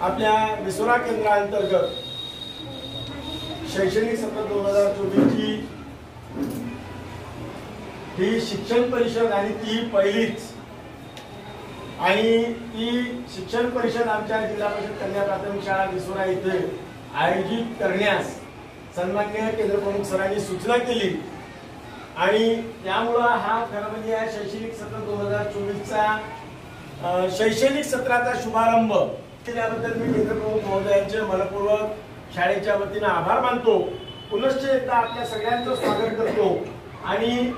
आपल्या विसुरा केंद्रांतर्गत शैक्षणिक सत्र 2024 ची ही शिक्षण परिषद आणि ती पहिलीच आणि ती शिक्षण परिषद आमच्या जिल्हा परिषद कन्या प्राथमिक शाळा विसुरा येथे आयोजित करण्यास सन्माननीय केंद्र प्रमुख सरांनी सूचना केली आणि त्यामुळे हा खरं म्हणजे या शैक्षणिक सत्र 2024 चा शैक्षणिक सत्राचा शुभारंभ केल्याबद्दल मी केंद्र प्रमुख महोदयांचे मनपूर्वक शाळेच्या वतीने आभार मानतो। पुनश्च एकदा आपल्या सगळ्यांचं स्वागत करतो आणि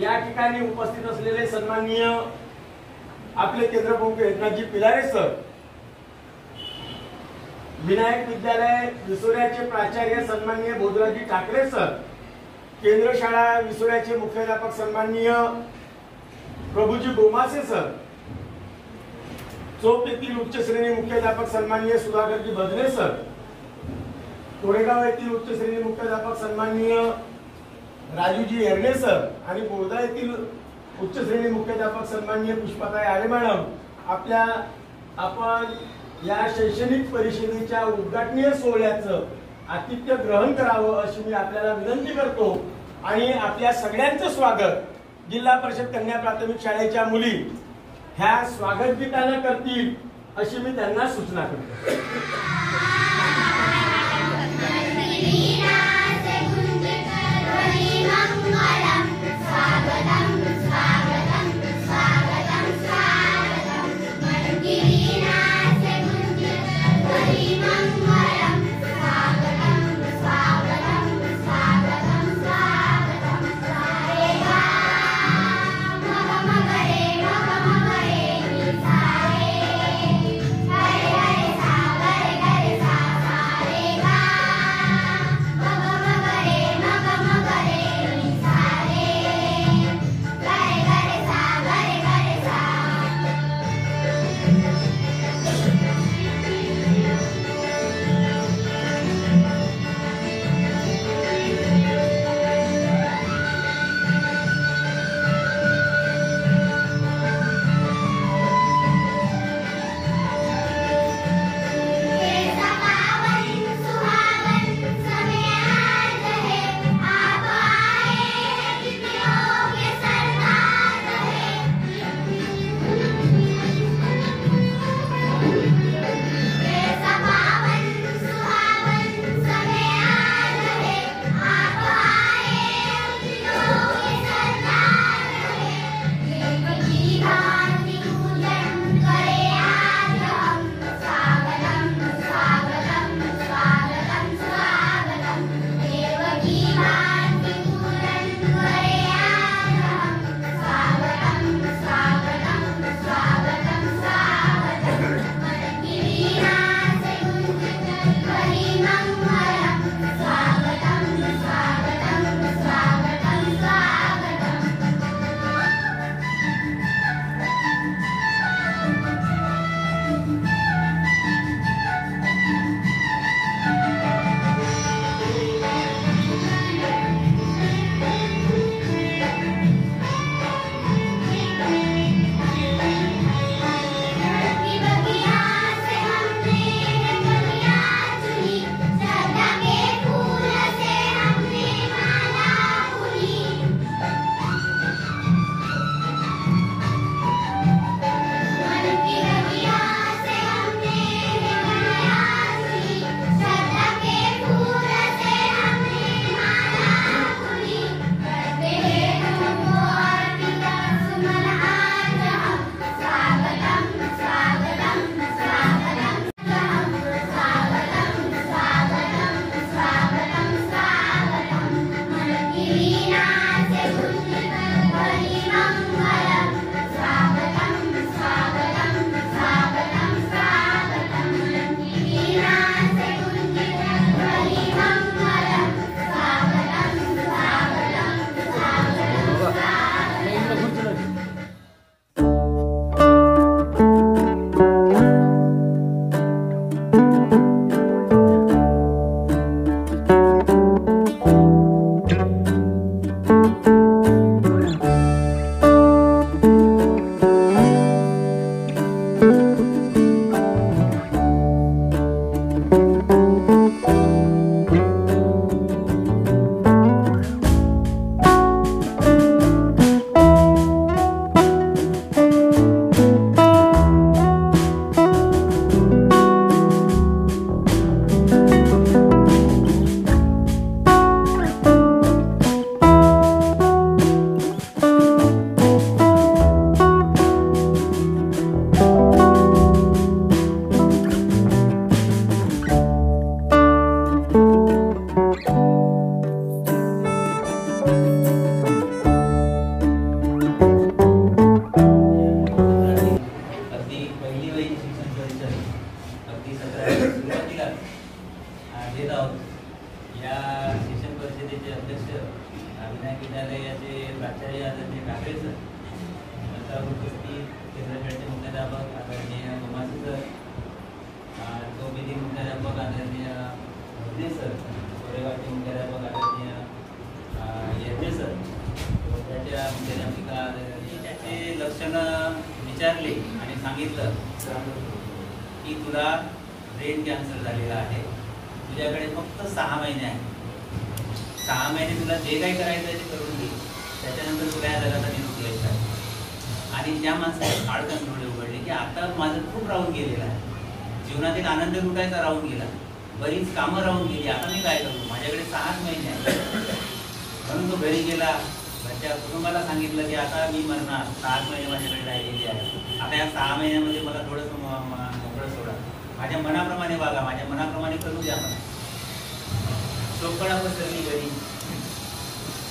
या ठिकाणी उपस्थित असलेले सन्माननीय आपले केंद्र प्रमुख एकनाथजी पिलारे सर, विनायक विद्यालय विसुऱ्याचे प्राचार्य सन्माननीय बोधराजी ठाकरे सर, केंद्र शाळा विसुऱ्याचे मुख्याध्यापक सन्माननीय प्रभुजी गोमासे सर, चोप येथील उच्च श्रेणी मुख्याध्यापक सन्माननीय सुधाकरजी भजने सर, कोरेगाव येथील उच्च श्रेणी मुख्याध्यापक सन्माननीय राजूजी एरणे सर आणि बोर्धा येथील उच्च श्रेणी मुख्याध्यापक सन्माननीय पुष्पाताई आरे मॅडम, आपण या शैक्षणिक परिषदेच्या उद्घाटनीय सोहळ्याचं आतिथ्य ग्रहण करावं अशी मी आपल्याला विनंती करतो आणि आपल्या सगळ्यांचं स्वागत जिल्हा परिषद कन्या प्राथमिक शाळेच्या मुली ह्या स्वागत गीतानं करतील अशी मी त्यांना सूचना करतो। Hey, सुरुवातीला देत आहोत. या शिक्षण परिषदेचे अध्यक्ष विनायक विद्यालयाचे प्राचार्य आदरणीय काकडे सर, आता उपस्थित केंद्रशाळेचे मुख्याध्यापक आदरणीय गोमासे सर, चौबेदी मुख्याध्यापक आदरणीय भजने सर, कोरेगावचे मुख्याध्यापक आदरणीय येते सर, त्याच्या मुख्याध्यापिका त्याचे लक्षणं विचारले आणि सांगितलं की तुला ब्रेन कॅन्सर झालेला आहे, तुझ्याकडे फक्त 6 महिने आहेत. 6 महिने तुला जे काही करायचं आहे ते करून घे, त्याच्यानंतर तुला या जगाचा निरोप घ्यायचा आहे. आणि त्या माणसाने खाडकन डोळे उघडले की आता माझं खूप राहून गेलेलं आहे, जीवनातील आनंद लुटायचा राहून गेला, बरीच कामं राहून गेली, आता मी काय करू, माझ्याकडे 6 महिने आहेत. म्हणून तो घरी गेला, घरच्या कुटुंबाला सांगितलं की आता मी मरणार, 6 महिने माझ्याकडे राहिलेले आहे, आता या 6 महिन्यामध्ये मला थोडंसं मोकळं सोडा, माझ्या मनाप्रमाणे वागा, माझ्या मनाप्रमाणे करू द्या मला. चोपडा पसरली घरी.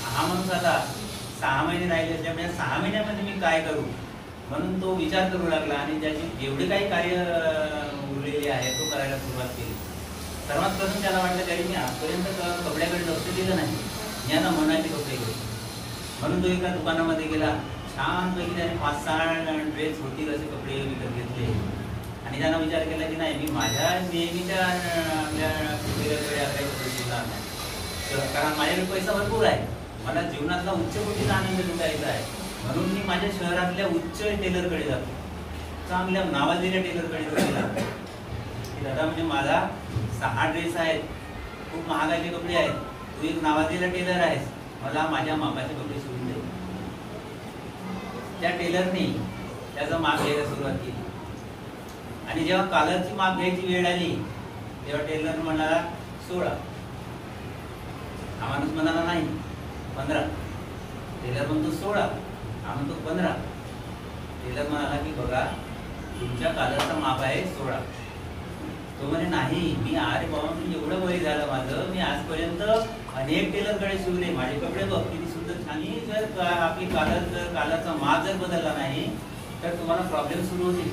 हा माणूस आता 6 महिने राहिले असल्यामुळे 6 महिन्यामध्ये मी काय करू म्हणून तो विचार करू लागला आणि त्याची जेवढे काही कार्य उरलेले आहे तो करायला सुरुवात केली. सर्वात प्रथम त्याला वाटलं तरी मी आजपर्यंत कपड्याकडे लक्ष दिलं नाही, मी आता मनाचे कपडे घेऊ. म्हणून तो एका दुकानामध्ये गेला, छानपैकी त्याने 5-6 ड्रेस होतील असे कपडे विकत घेतले आणि त्यानं विचार केला की नाही, मी माझ्या नेहमीच्या आपल्या टेलरकडे काही कपडे शिवणार नाही, कारण माझ्याकडे पैसा भरपूर आहे, मला जीवनातला उच्च कोटीचा आनंद लुटायचा आहे, म्हणून मी माझ्या शहरातल्या उच्च टेलरकडे जातो, चांगल्या नावाजलेल्या टेलरकडे गेला की दादा म्हणजे माझा 6 ड्रेस आहेत, खूप महागाचे कपडे आहेत, तू एक नावाजलेला टेलर आहेस, मला माझ्या मापाचे कपडे शिवून दे. त्या टेलरने त्याचा माप घ्यायला सुरुवात केली आणि जेव्हा कॉलरची माप घ्यायची वेळ आली तेव्हा टेलर म्हणाला 16. हा माणूस म्हणाला नाही 15. टेलर म्हणतो 16, हा म्हणतो 15. टेलर म्हणाला की बघा तुमच्या कॉलरचा माप आहे 16. तो म्हणे नाही, मी अरे बाबा मी एवढं वय झालं माझं, मी आजपर्यंत अनेक टेलरकडे शिवले, माझे कपडे बघ किती सुंदर छान. जर आपली कॉलरचा माप जर बदलला नाही तर तुम्हाला प्रॉब्लेम सुरू होतील,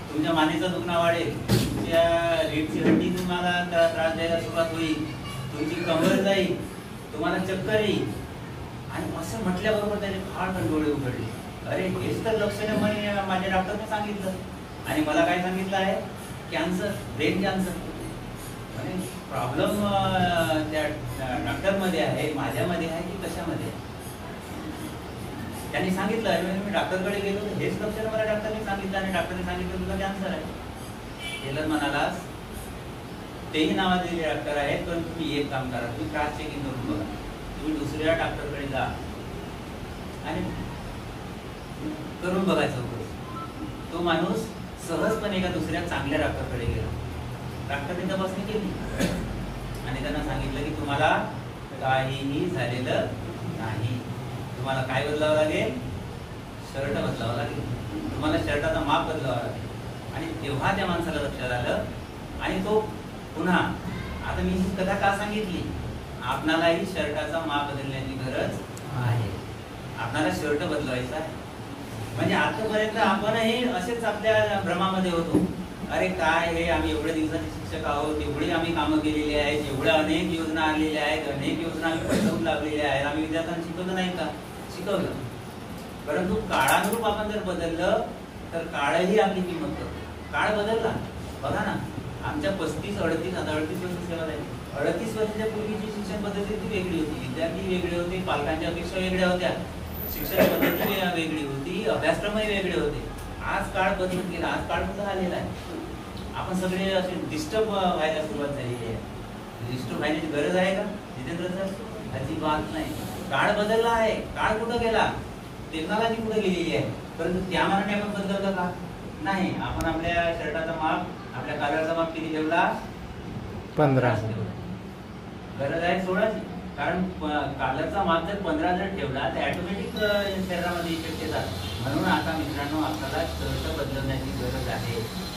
तुमच्या मानेचा दुखणं वाढेल, तुमच्या रीढची हड्डी तुम्हाला त्रास द्यायला सुरुवात होईल, तुमची कमर जाईल, तुम्हाला चक्कर येईल. आणि असं म्हटल्याबरोबर त्याने फार डोळे उघडले, अरे हेच तर लक्षणे म्हणे माझ्या डॉक्टरने सांगितलं आणि मला काय सांगितलं आहे, कॅन्सर, ब्रेन कॅन्सर. म्हणजे प्रॉब्लेम त्या डॉक्टरमध्ये आहे, माझ्यामध्ये आहे की कशामध्ये. त्यांनी सांगितलं अरे मी डॉक्टरकडे गेलो तर हेच लक्षण मला डॉक्टरने सांगितलं आणि डॉक्टरने सांगितलं तुला कॅन्सर आहे. टेलर म्हणाला तेही नावाजलेले डॉक्टर आहेत, पण तुम्ही एक काम करा, तुम्ही क्रॉस चेकिंग करून बघा, तुम्ही दुसऱ्या डॉक्टरकडे जा आणि करून बघायचं. तो माणूस सहजपणे एका दुसऱ्या चांगल्या डॉक्टरकडे गेला, डॉक्टरने तपासणी केली आणि त्यांना सांगितलं की तुम्हाला काहीही झालेलं नाही, तुम्हाला काय बदलावं लागेल, शर्ट बदलावं लागेल, तुम्हाला शर्टाचा माप बदलावं लागेल. आणि तेव्हा त्या माणसाला लक्षात आलं आणि तो पुन्हा, आता मी ही कथा का सांगितली, आपणालाही शर्टाचा माप बदलण्याची गरज आहे, आपणाला शर्ट बदलवायचा आहे. म्हणजे आतापर्यंत आपणही असेच आपल्या भ्रमामध्ये होतो, अरे काय हे आम्ही एवढ्या दिवसाचे शिक्षक आहोत, एवढी आम्ही कामं केलेली आहेत, एवढ्या अनेक योजना आलेल्या आहेत, अनेक योजना आम्ही फसवून लागलेल्या आहेत, आम्ही विद्यार्थ्यांना शिकवलं नाही का, शिकवलं. परंतु काळानुरूप आपण जर बदललं तर काळही आपली किंमत करतो. काळ बदलला, बघा ना, आमच्या 35-38 वर्ष सेवा झाली, 38 वर्षाच्या पूर्वीची शिक्षण पद्धती ती वेगळी होती, विद्यार्थी वेगळे होते, पालकांच्या अपेक्षा वेगळ्या होत्या, शिक्षण पद्धती वेगळी होती, अभ्यासक्रमही वेगळे होते. आज काळ बदलत गेला, आज काळ कुठं आलेला आहे, आपण सगळे असे डिस्टर्ब व्हायला सुरुवात झालेली आहे. डिस्टर्ब व्हायची गरज आहे का जितेंद्र सर? अजिबात नाही. काळ बदलला आहे, काळ कुठं गेला, टेक्नॉलॉजी कुठे गेलेली आहे, परंतु त्या मानाने आपण बदललं का नाही. आपण आपल्या शर्टाचा माप, आपल्या कॉलरचा माप किती ठेवला, 15. गरज आहे 16ची, कारण कॉलरचा माप जर 15 जर ठेवला तर ऑटोमॅटिक शरीरामध्ये इफेक्ट येतात. म्हणून आता मित्रांनो आपल्याला शर्ट बदलवण्याची गरज आहे,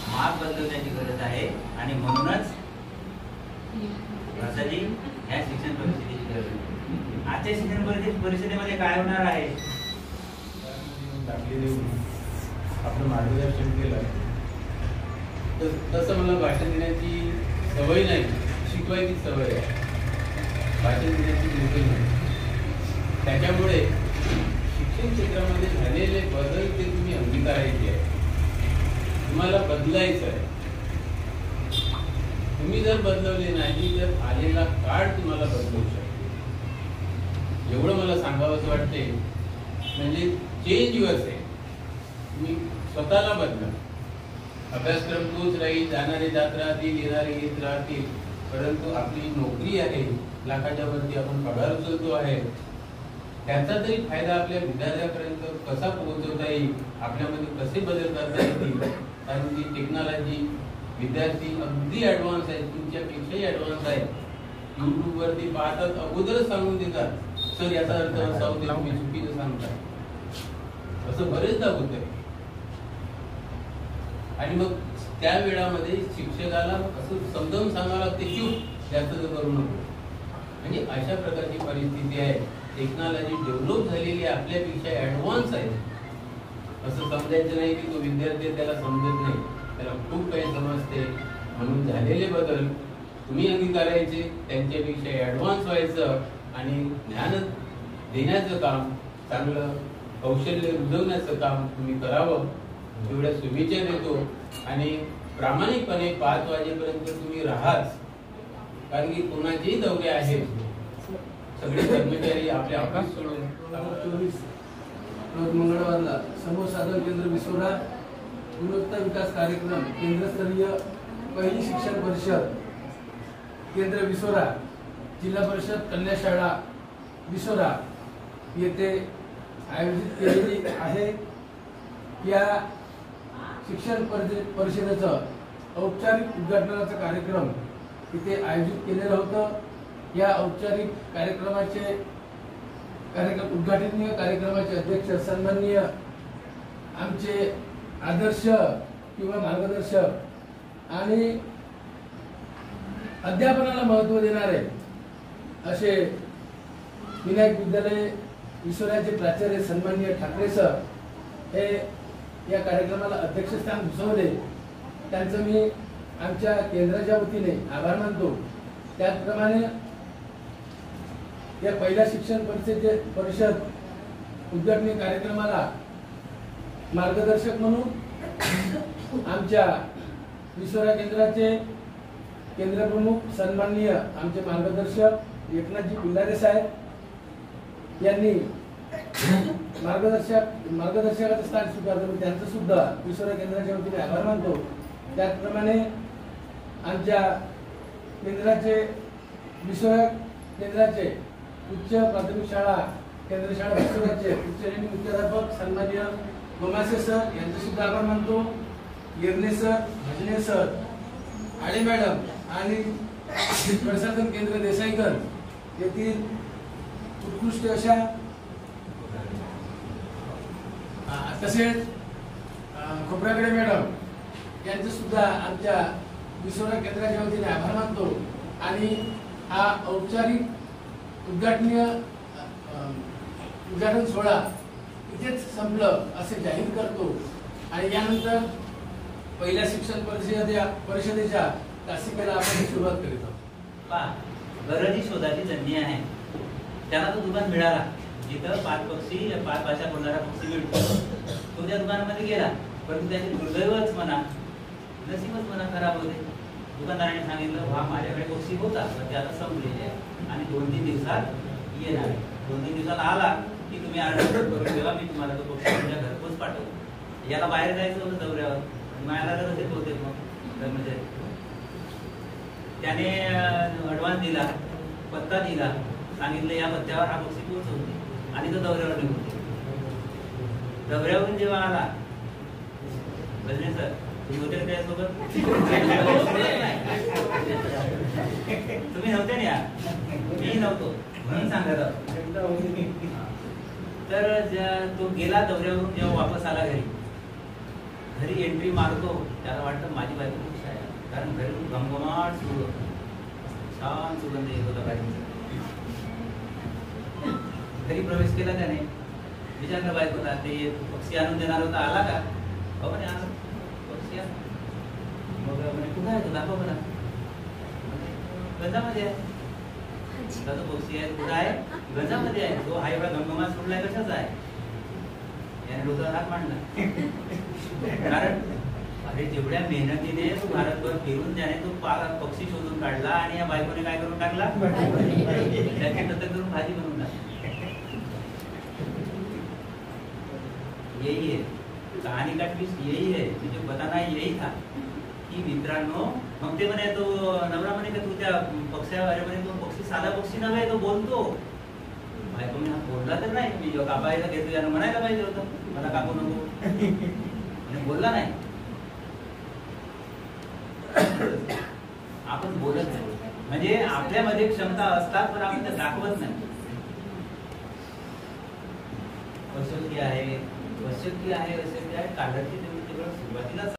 माप बदलवण्याची गरज आहे आणि म्हणूनच ह्या शिक्षण परिषदेची गरज आहे. आजच्या शिक्षण परिषदेमध्ये काय होणार आहे, दाखले देऊन आपलं मार्गदर्शन केलं तसं मला भाषण देण्याची सवय नाही, शिकवायची सवय आहे, भाषण देण्याची बिलकुल नाही. त्याच्यामुळे शिक्षण क्षेत्रामध्ये झालेले बदल ते तुम्ही अंगीकारायचे आहे, तुम्हाला बदलायचं आहे. तुम्ही जर बदलवले नाही तर आलेला काळ तुम्हाला बदलवू शकतो. एवढं मला सांगावंसं वाटते, म्हणजे चेंज युअरसेल्फ. तुम्ही स्वतःला बदला. अभ्यासक्रम तोच राहील, जाणारे जात राहतील, येणारे येत राहतील, परंतु आपली नोकरी आहे, लाखाच्या वरती आपण पगार उचलतो आहे, त्याचा तरी फायदा आपल्या विद्यार्थ्यापर्यंत कसा पोहोचवता येईल, आपल्यामध्ये कसे बदल करता येतील. कारण ती टेक्नॉलॉजी विद्यार्थी अगदी ऍडव्हान्स आहेत, तुमच्यापेक्षाही ऍडव्हान्स आहेत. युट्यूब वरती पाहतात, अगोदरच सांगून देतात, सर याचा अर्थ असा होते, तुम्ही चुकीचं सांगताय. असं बरेचदा होत आहे. आणि मग त्या वेळामध्ये शिक्षकाला असं समजावून सांगावं लागते, चूप जास्त करू नको. म्हणजे अशा प्रकारची परिस्थिती आहे. टेक्नॉलॉजी डेव्हलप झालेली आपल्यापेक्षा ऍडव्हान्स आहे. असं समजायचं नाही की तो विद्यार्थी त्याला समजत नाही, त्याला खूप काही समजते. म्हणून झालेले बदल तुम्ही अंगीकारायचे, त्यांच्यापेक्षा ऍडव्हान्स व्हायचं आणि ज्ञान देण्याचं काम, चांगलं कौशल्य रुजवण्याचं काम तुम्ही करावं, एवढ्या शुभेच्छा देतो. आणि प्रामाणिकपणे 5 वाजेपर्यंत तुम्ही राहाच, कारण की कोणाचेही दौरे आहेत. सगळे कर्मचारी आपल्या ऑफिस सोडून 24 रोज मंगळवारला समूह साधन केंद्र विसोरा गुणवत्ता विकास कार्यक्रम केंद्रस्तरीय पहिली शिक्षण परिषद केंद्र विसोरा, जिल्हा परिषद कन्या शाळा विसोरा येथे आयोजित केलेली आहे. या शिक्षण परिषदेचं औपचारिक उद्घाटनाचा कार्यक्रम इथे आयोजित केलेलं होतं. या औपचारिक कार्यक्रमाचे उद्घाटनीय कार्यक्रमाचे अध्यक्ष सन्माननीय आमचे आदर्श किंवा मार्गदर्शक आणि अध्यापनाला महत्त्व देणारे असे विनायक विद्यालय विसोऱ्याचे प्राचार्य सन्माननीय ठाकरे सर हे या कार्यक्रमाला अध्यक्षस्थान भूषवले. त्यांचं मी आमच्या केंद्राच्या वतीने आभार मानतो. त्याचप्रमाणे या पहिल्या शिक्षण परिषद उद्घाटनी कार्यक्रमाला मार्गदर्शक म्हणून आमच्या विसोरा केंद्राचे केंद्रप्रमुख सन्माननीय आमचे मार्गदर्शक एकनाथजी पिल्लारे साहेब यांनी मार्गदर्शकाचं स्थान स्वीकारलं. मी त्यांचं सुद्धा विसोरा केंद्राच्या वतीने आभार मानतो. त्याचप्रमाणे आमच्या केंद्राचे विसोरा केंद्राचे उच्च प्राथमिक शाळा केंद्र शाळा विसोराचे उच्च मुख्याध्यापक सन्माननीय गोमासे सर यांचे सुद्धा आभार मानतो. गिरणे सर, भजने सर, आळे मॅडम आणि प्रसाधन केंद्र देसाईकर येथील उत्कृष्ट अशा तसेच खोपराकडे मॅडम यांचे सुद्धा आमच्या विसोरा केंद्राच्या वतीने आभार मानतो. आणि हा औपचारिक उद्घाटन सोहळा इथेच संपलं असे जाहीर करतो. आणि यानंतर पहिल्या शिक्षण परिषदेच्या तासिकेला आपण सुरुवात करीत आहोत. गरज ही शोधाची जन्नी आहे. त्यांना तो दुकान मिळाला जिथं 5 भाषा बोलणारा पक्षी मिळतो. तो त्या दुकानामध्ये गेला, परंतु त्याचे दुर्दैवच म्हणा, नशीबच म्हणा खराब होते. दुकानदाराने सांगितलं हा माझ्याकडे पक्षी होता, पण ते आता संपलेले आहे आणि 2-3 दिवसात येणार आहे. 2-3 दिवसात आला की तुम्ही ऑर्डर करून ठेवा, मी तुम्हाला तो पक्षी तुमच्या घरपोच पाठवतो. याला बाहेर जायचं होतं दौऱ्यावर, मला कसे होते मग कर्मचारी. त्याने ॲडव्हान्स दिला, पत्ता दिला, सांगितलं या पत्त्यावर हा पक्षी पोहोचवते आणि तो दौऱ्यावर निघून. दौऱ्यावरून जेव्हा आला भजने सर तुम्ही होते त्यासोबत, तुम्ही नव्हते ना, मी नव्हतो म्हणून सांगत आहोत. तर तो गेला दौऱ्यावरून, जेव्हा वापस आला घरी एंट्री मारतो, त्याला वाटतं माझी बायको खुश आहे, कारण घरी घमघमाट सुरू होता, छान सुगंध येत होता बायकोचा. घरी प्रवेश केला त्याने, विचारलं बायकोला ते पक्षी आणून देणार होता, आला का? हो म्हणे आला पक्षी. मग म्हणे कुठं आहे तो दाखव मला. गंजामध्ये आहे. तो पक्षी आहे कुठं आहे गंजामध्ये आहे. तो हा एवढा गमगमात सोडलाय कशाचा आहे. याने डोक्यावर हात मांडला. कारण अरे जेवढ्या मेहनतीने तो भारतभर फिरून त्याने तो पक्षी शोधून काढला आणि या बायकोने काय करून टाकला त्याची तत्तर करून भाजी बनवून टाकली. यही है कहानी का ट्विस्ट, यही है मुझे बताना यही था की मित्रांनो. मग ते म्हणे तो नवरा म्हणे का तू त्या पक्षावर अरे म्हणे तो पक्षी साधा पक्षी नव्हे तो बोलतो. बायको म्हणे हा बोलला तर नाही मी कापायला घेतो यानं म्हणायला पाहिजे होतं मला कापू नको. म्हणे बोलला नाही. आपण बोलत नाही म्हणजे आपल्यामध्ये क्षमता असतात पण आपण ते दाखवत नाही. अशक्य आहे काढायची सुरुवातीला